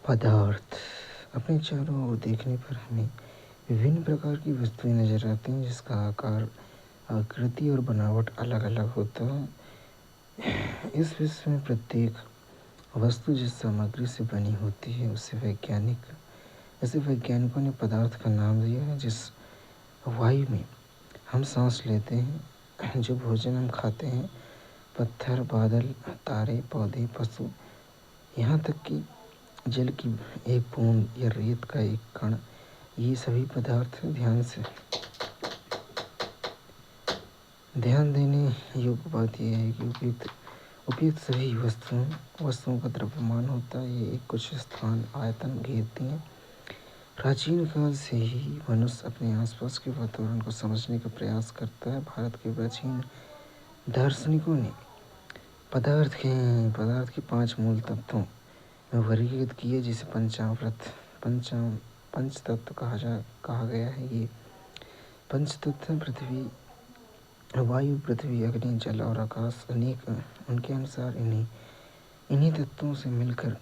पदार्थ। अपने चारों ओर देखने पर हमें विभिन्न प्रकार की वस्तुएं नजर आती हैं जिसका आकार, आकृति और बनावट अलग अलग होता है। इस विश्व में प्रत्येक वस्तु जिस सामग्री से बनी होती है ऐसे वैज्ञानिकों ने पदार्थ का नाम दिया है। जिस वायु में हम सांस लेते हैं, जो भोजन हम खाते हैं, पत्थर, बादल, तारे, पौधे, पशु, यहाँ तक कि जल की एक बूंद या रेत का एक कण, ये सभी पदार्थ ध्यान देने योग्य बात यह है कि उपयुक्त सभी वस्तुओं का द्रव्यमान होता है। ये एक कुछ स्थान, आयतन घेरती हैं। प्राचीन काल से ही मनुष्य अपने आसपास के वातावरण को समझने का प्रयास करता है। भारत के प्राचीन दार्शनिकों ने पदार्थ के 5 मूल तत्वों में वर्गीकृत किए, जिसे पंचतत्व कहा गया है। ये पंचतत्व पृथ्वी, वायु, पृथ्वी, अग्नि, जल और आकाश अनेक। उनके अनुसार इन्हीं तत्वों से मिलकर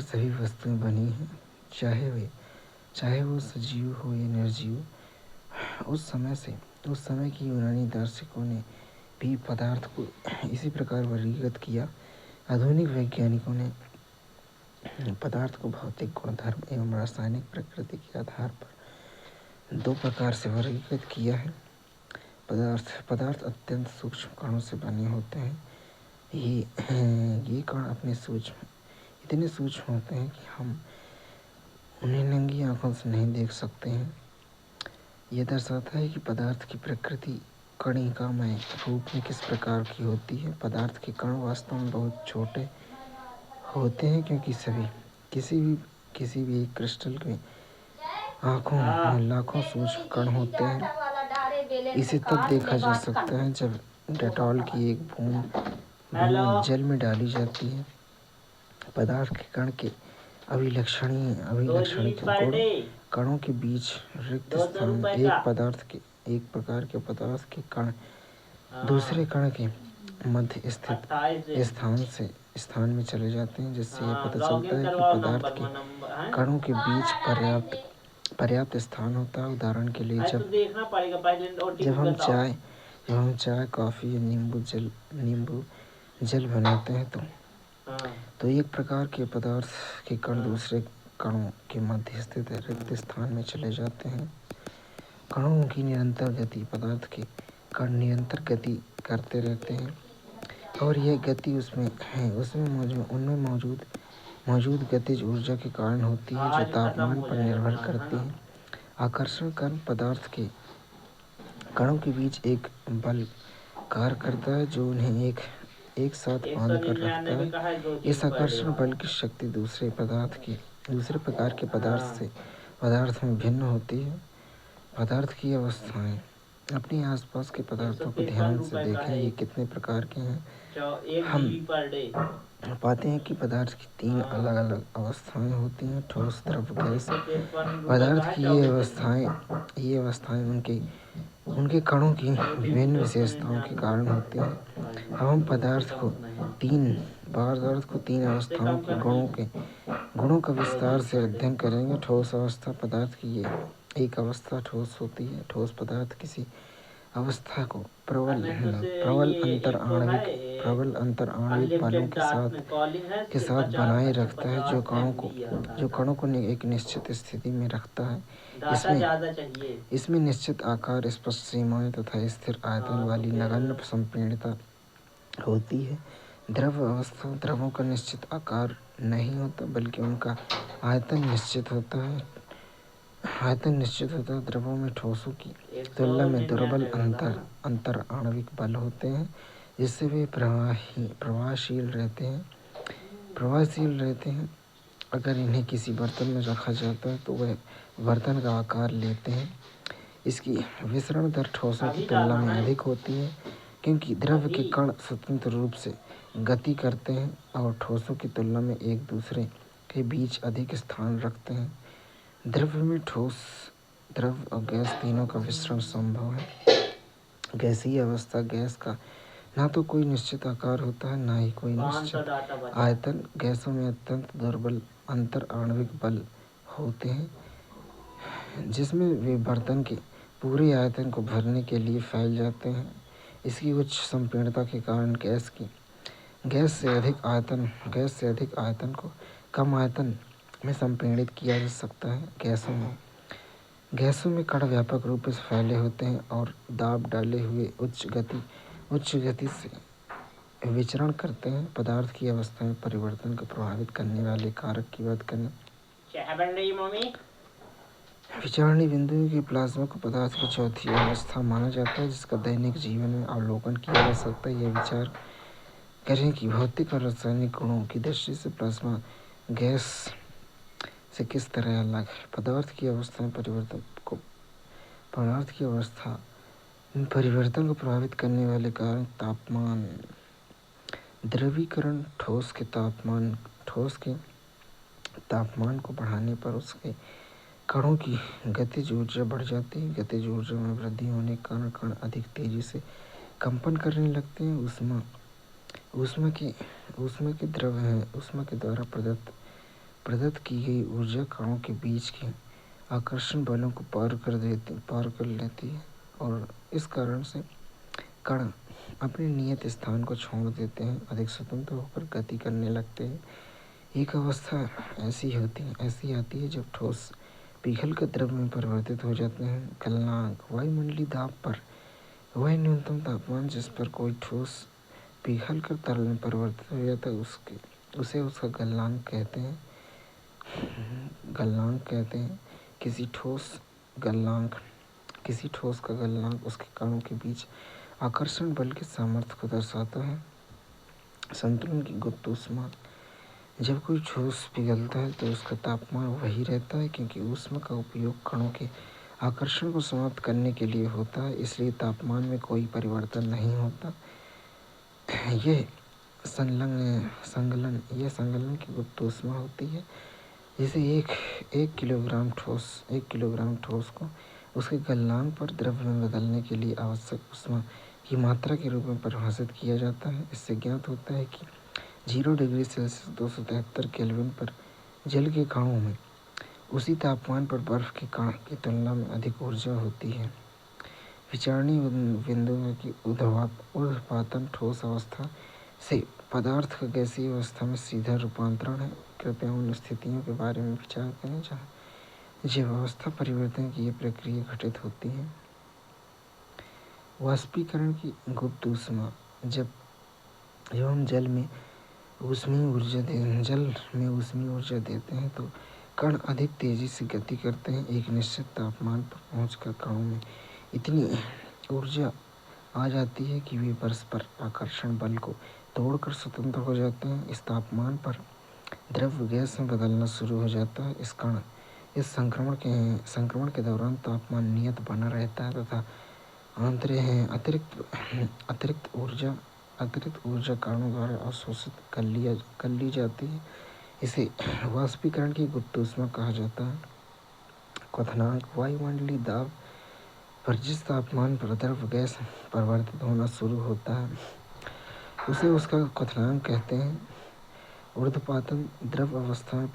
सभी वस्तुएं बनी हैं, चाहे वो सजीव हो या निर्जीव। उस समय की यूनानी दार्शनिकों ने भी पदार्थ को इसी प्रकार वर्गीकृत किया। आधुनिक वैज्ञानिकों ने पदार्थ को भौतिक गुणधर्म एवं रासायनिक प्रकृति के आधार पर 2 प्रकार से वर्गीकृत किया है। पदार्थ अत्यंत सूक्ष्म कणों से बने होते हैं। ये कण इतने सूक्ष्म होते हैं कि हम उन्हें नंगी आंखों से नहीं देख सकते हैं। यह दर्शाता है कि पदार्थ की प्रकृति कणिकामय रूप में किस प्रकार की होती है। पदार्थ के कण वास्तव में बहुत छोटे होते हैं, क्योंकि किसी भी एक क्रिस्टल में लाखों सूक्ष्म कण होते हैं। इसे तब देखा जा सकता है जब डेटॉल की एक बूंद जल में डाली जाती है। पदार्थ के कण के अभिलक्षणिक गुण, कणों के बीच रिक्त स्थान, एक प्रकार के पदार्थ के कण दूसरे कण के मध्य स्थित स्थान में चले जाते हैं, जिससे यह पता चलता है कि पदार्थ के कणों के बीच पर्याप्त स्थान होता है। उदाहरण के लिए जब हम चाय, कॉफी या नींबू जल बनाते हैं तो एक प्रकार के पदार्थ के कण दूसरे कणों के मध्य स्थित रिक्त स्थान में चले जाते हैं। कणों की निरंतर गति, पदार्थ के कण निरंतर गति करते रहते हैं और यह गति उनमें मौजूद गतिज ऊर्जा के कारण होती है, जो तापमान पर निर्भर करती है। आकर्षण कर्म पदार्थ के कणों के बीच एक बल कार्य करता है, जो उन्हें एक साथ बांध कर रखता है। इस आकर्षण बल की शक्ति दूसरे प्रकार के पदार्थ में भिन्न होती है। पदार्थ की अवस्थाएं। अपने आसपास के पदार्थों को ध्यान से देखें, ये कितने प्रकार के हैं। हम पाते हैं कि पदार्थ की 3 अलग अलग अवस्थाएं होती हैं: ठोस, द्रव, गैस। पदार्थ की ये अवस्थाएं उनके कणों की विभिन्न विशेषताओं के कारण होती हैं। अब हम पदार्थ को 3 अवस्थाओं के गुणों का विस्तार से अध्ययन करेंगे। ठोस अवस्था। पदार्थ की एक अवस्था ठोस होती है। ठोस पदार्थ किसी अवस्था को प्रबल अंतर आणविक बलों के साथ बनाए रखता है, जो कणों को एक निश्चित स्थिति में रखता है। इसमें निश्चित आकार, स्पष्ट सीमाएं तथा स्थिर आयतन वाली नगण्य संपीड़ितता होती है। द्रव अवस्था। द्रवों का निश्चित आकार नहीं होता, बल्कि उनका आयतन निश्चित होता है। द्रवों में ठोसों की तुलना में दुर्बल अंतर आणविक बल होते हैं, जिससे वे प्रवाहशील रहते हैं। अगर इन्हें किसी बर्तन में रखा जाता है तो वह बर्तन का आकार लेते हैं। इसकी विसरण दर ठोसों की तुलना में अधिक होती है, क्योंकि द्रव के कण स्वतंत्र रूप से गति करते हैं और ठोसों की तुलना में एक दूसरे के बीच अधिक स्थान रखते हैं। द्रव में ठोस, द्रव और गैस तीनों का मिश्रण संभव है। गैसीय अवस्था। गैस का ना तो कोई निश्चित आकार होता है, ना ही कोई निश्चित आयतन। गैसों में अत्यंत दुर्बल अंतर आणविक बल होते हैं जिसमें वे बर्तन के पूरे आयतन को भरने के लिए फैल जाते हैं। इसकी उच्च संपीड़नता के कारण गैस से अधिक आयतन को कम आयतन में संपीड़ित किया जा सकता है। गैसों में कण व्यापक रूप से फैले होते हैं और दाब डाले हुए उच्च गति से विचरण करते हैं। पदार्थ की अवस्था में परिवर्तन को प्रभावित करने वाले कारक की बात करें। विचारणीय बिंदु के प्लाज्मा को पदार्थ की चौथी अवस्था माना जाता है जिसका दैनिक जीवन में अवलोकन किया जा सकता है। यह विचार करें कि भौतिक और रासायनिक गुणों की दृष्टि से प्लाज्मा गैस से किस तरह अलग है। पदार्थ की अवस्था में परिवर्तन को प्रभावित करने वाले कारण तापमान, द्रवीकरण। ठोस के तापमान को बढ़ाने पर उसके कणों की गतिज ऊर्जा बढ़ जाती है। गतिज ऊर्जा में वृद्धि होने के कारण कण अधिक तेजी से कंपन करने लगते हैं। ऊष्मा के द्वारा प्रदत्त की गई ऊर्जा कणों के बीच के आकर्षण बलों को पार कर लेती है और इस कारण से कण अपने नियत स्थान को छोड़ देते हैं, अधिक स्वतंत्र होकर गति करने लगते हैं। एक अवस्था ऐसी आती है जब ठोस पिघल कर द्रव में परिवर्तित हो जाते हैं। गलनांक। वायुमंडलीय दाब पर वह न्यूनतम तापमान जिस पर कोई ठोस पिघल कर तरल में परिवर्तित हो जाता है उसे उसका गलनांक कहते हैं। किसी ठोस का गलनांक उसके कणों के बीच आकर्षण बल के सामर्थ्य को दर्शाता है। संतुलन की गुप्त ऊष्मा। जब कोई ठोस पिघलता है तो उसका तापमान वही रहता है क्योंकि ऊष्मा का उपयोग कणों के आकर्षण को समाप्त करने के लिए होता है, इसलिए तापमान में कोई परिवर्तन नहीं होता। यह संलग्न की गुप्त ऊष्मा होती है जिसे एक किलोग्राम ठोस को उसके गलनांक पर द्रव में बदलने के लिए आवश्यक ऊष्मा की मात्रा के रूप में परिभाषित किया जाता है। इससे ज्ञात होता है कि 0 डिग्री सेल्सियस 273 केल्विन पर जल के कणों में उसी तापमान पर बर्फ के कण की तुलना में अधिक ऊर्जा होती है। विचारणीय बिंदु है कि ऊर्ध्वपातन ठोस अवस्था से पदार्थ का गैसीय अवस्था में सीधा रूपांतरण है। कृपया उन स्थितियों के बारे में विचार करें जब अवस्था परिवर्तन की ये प्रक्रिया घटित होती है। वाष्पीकरण की गुप्त ऊष्मा। जब हम जल में ऊष्मीय ऊर्जा देते हैं तो कण अधिक तेजी से गति करते हैं। एक निश्चित तापमान पर पहुंचकर कणों में इतनी ऊर्जा आ जाती है कि वे परस्पर आकर्षण बल को तोड़कर स्वतंत्र हो जाते हैं। इस तापमान पर द्रव गैस में बदलना शुरू हो जाता है। इस संक्रमण के दौरान तापमान नियत बना रहता है तथा अतिरिक्त ऊर्जा कणों द्वारा अवशोषित कर ली जाती है। इसे वाष्पीकरण की गुप्त ऊष्मा कहा जाता है। क्वथनांक। वायुमंडलीय दाब पर जिस तापमान पर द्रव गैस परिवर्तित होना शुरू होता है उसे उसका क्वथनांक कहते हैं। ऊर्ध्वपातन द्रव अवस्था में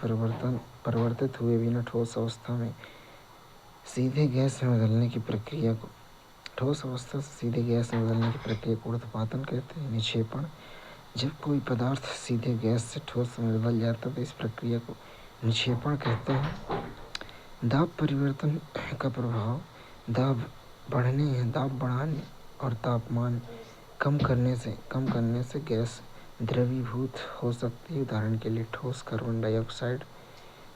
परिवर्तित हुए बिना ठोस अवस्था में सीधे गैस में बदलने की प्रक्रिया को ऊर्ध्वपातन कहते हैं। निक्षेपण। जब कोई पदार्थ सीधे गैस से ठोस में बदल जाता है तो इस प्रक्रिया को निक्षेपण कहते हैं। दाब परिवर्तन का प्रभाव। दाब बढ़ाने और तापमान कम करने से गैस द्रवीभूत हो सकती है। उदाहरण के लिए ठोस कार्बन डाइऑक्साइड,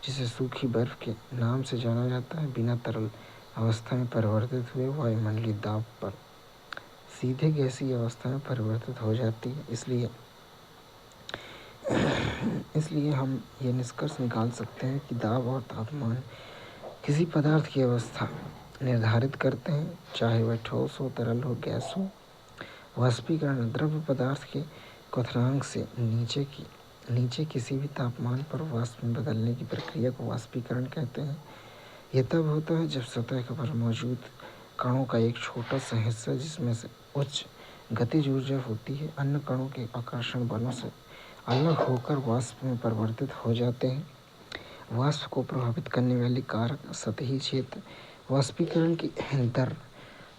जिसे सूखी बर्फ के नाम से जाना जाता है, बिना तरल अवस्था में परिवर्तित हुए वायुमंडलीय दाब पर सीधे गैसीय अवस्था में परिवर्तित हो जाती है। इसलिए हम ये निष्कर्ष निकाल सकते हैं कि दाब और तापमान किसी पदार्थ की अवस्था निर्धारित करते हैं, चाहे वह ठोस हो, तरल हो, गैस हो। वाष्पीकरण। द्रव पदार्थ के क्वथनांक से नीचे किसी भी तापमान पर वाष्प में बदलने की प्रक्रिया को वाष्पीकरण कहते हैं। यह तब होता है जब सतह पर मौजूद कणों का एक छोटा सा हिस्सा जिसमें से उच्च गतिज ऊर्जा होती है। अन्य कणों के आकर्षण बलों से अलग होकर वाष्प में परिवर्तित हो जाते हैं। वाष्प को प्रभावित करने वाले कारक सतही क्षेत्र, वाष्पीकरण की दर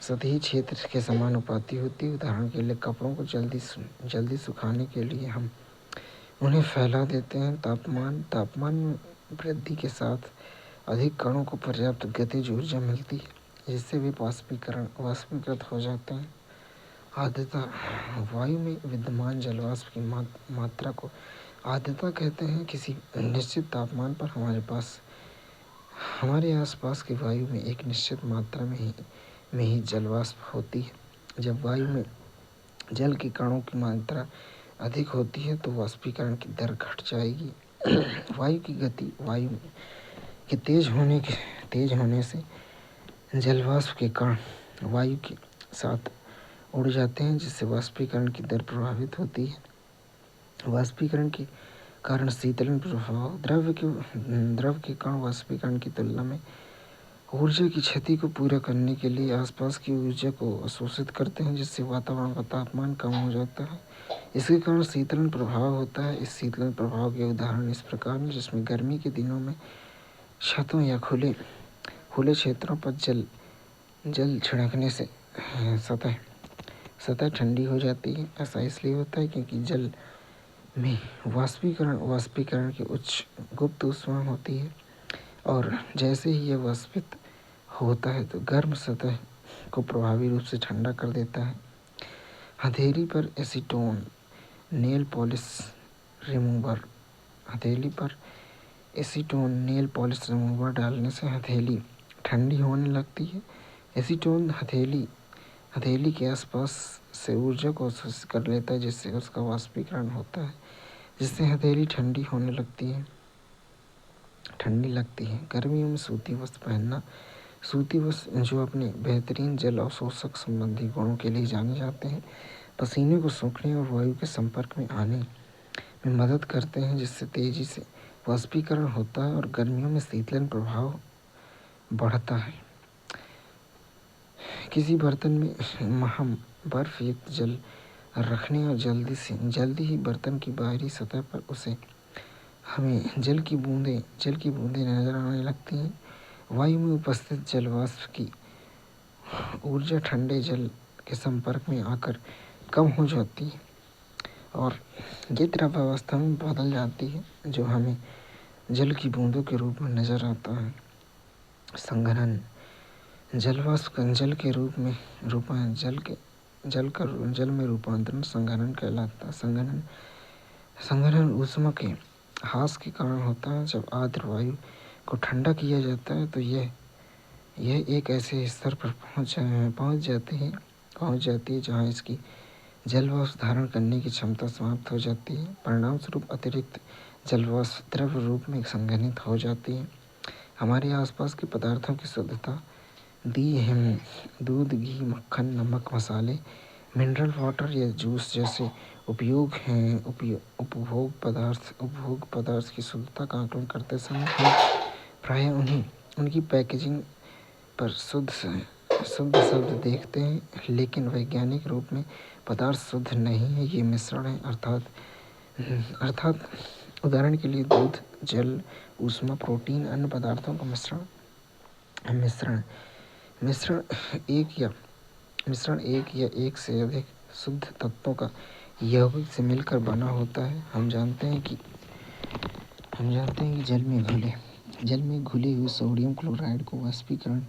सतही क्षेत्र के समानुपाती होती है। उदाहरण के लिए कपड़ों को जल्दी सुखाने के लिए हम उन्हें फैला देते हैं। तापमान में वृद्धि के साथ अधिक कणों को पर्याप्त गतिज ऊर्जा मिलती है, जिससे वे वाष्पीकृत हो जाते हैं। आर्द्रता, वायु में विद्यमान जलवाष्प की मात्रा को आर्द्रता कहते हैं। किसी निश्चित तापमान पर हमारे आसपास की वायु में एक निश्चित मात्रा में ही जलवाष्प होती है। जब वायु में जल के कणों की मात्रा अधिक होती है तो वाष्पीकरण की दर घट जाएगी। वायु की गति, वायु के तेज होने से जलवाष्प के कण वायु के साथ उड़ जाते हैं, जिससे वाष्पीकरण की दर प्रभावित होती है। वाष्पीकरण के कारण शीतलन प्रभाव, द्रव के कण वाष्पीकरण की तुलना में ऊर्जा की क्षति को पूरा करने के लिए आसपास की ऊर्जा को अवशोषित करते हैं, जिससे वातावरण का तापमान कम हो जाता है। इसके कारण शीतलन प्रभाव होता है। इस शीतलन प्रभाव के उदाहरण इस प्रकार हैं, जिसमें गर्मी के दिनों में छतों या खुले क्षेत्रों पर जल छिड़कने से सतह ठंडी हो जाती है। ऐसा इसलिए होता है क्योंकि जल में वाष्पीकरण की उच्च गुप्त ऊष्मा होती है, और जैसे ही यह वाष्पित होता है तो गर्म सतह को प्रभावी रूप से ठंडा कर देता है। हथेली पर एसीटोन नेल पॉलिश रिमूवर डालने से हथेली ठंडी होने लगती है। एसीटोन हथेली के आसपास से ऊर्जा को अवशोषित कर लेता है, जिससे उसका वाष्पीकरण होता है, जिससे हथेली ठंडी लगती है। गर्मियों में सूती वस्त्र पहनना। सूती वस्त्र, जो अपने बेहतरीन जल अवशोषक संबंधी गुणों के लिए जाने जाते हैं, पसीने को सूखने और वायु के संपर्क में आने में मदद करते हैं, जिससे तेजी से वाष्पीकरण होता है और गर्मियों में शीतलन प्रभाव बढ़ता है। किसी बर्तन में हम बर्फ युक्त जल रखने और जल्दी ही बर्तन की बाहरी सतह पर हमें जल की बूंदें नजर आने लगती हैं। वायु में उपस्थित जलवाष्प की ऊर्जा ठंडे जल के संपर्क में आकर कम हो जाती है और ये द्रवावस्था में बदल जाती है, जो हमें जल की बूंदों के रूप में नजर आता है। संघनन, जलवाष्प का जल में रूपांतरण संघनन कहलाता है। संघनन ऊष्मा के ह्रास के कारण होता है। जब आर्द्र वायु को ठंडा किया जाता है तो यह एक ऐसे स्तर पर पहुंच जाती है जहां इसकी जलवाष्प धारण करने की क्षमता समाप्त हो जाती है। परिणाम स्वरूप अतिरिक्त जलवाष्प द्रव रूप में संघनित हो जाती है। हमारे आसपास के पदार्थों की शुद्धता, दूध, घी, मक्खन, नमक, मसाले, मिनरल वाटर या जूस जैसे उपभोग पदार्थ की शुद्धता का आकलन करते समय हम प्रायः उनकी पैकेजिंग पर शुद्ध शब्द देखते हैं, लेकिन वैज्ञानिक रूप में पदार्थ शुद्ध नहीं है, ये मिश्रण है। अर्थात उदाहरण के लिए दूध, जल, ऊष्मा, प्रोटीन, अन्य पदार्थों का मिश्रण एक या एक से अधिक शुद्ध तत्वों का यौगिक से मिलकर बना होता है। हम जानते हैं कि जल में घुले हुए सोडियम क्लोराइड को वाष्पीकरण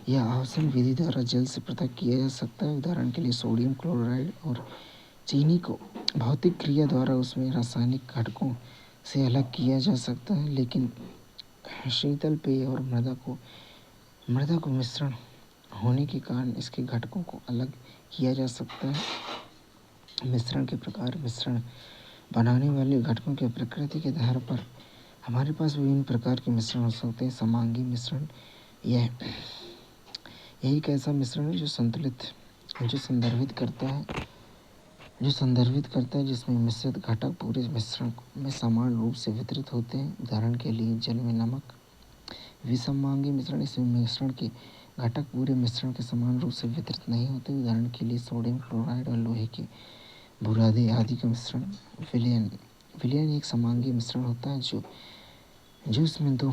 या आसवन विधि द्वारा जल से पृथक किया जा सकता है। उदाहरण के लिए सोडियम क्लोराइड और चीनी को भौतिक क्रिया द्वारा उसमें रासायनिक घटकों से अलग किया जा सकता है, लेकिन शीतल पेय और मृदा को मिश्रण होने के कारण इसके घटकों को अलग किया जा सकता है। मिश्रण के प्रकार, मिश्रण बनाने वाले घटकों की प्रकृति के आधार पर हमारे पास विभिन्न प्रकार के मिश्रण हो सकते हैं। समांगी मिश्रण, यह एक ऐसा मिश्रण है जो संदर्भित करता है जिसमें मिश्रित घटक पूरे मिश्रण में समान रूप से वितरित होते हैं। उदाहरण के लिए जल में नमक। विसमांगी मिश्रण, इसमें मिश्रण के घटक पूरे मिश्रण के समान रूप से वितरित नहीं होते। उदाहरण के लिए सोडियम क्लोराइड और लोहे के बुरादे आदि का मिश्रण। विलयन एक समांगी मिश्रण होता है जो उसमें दो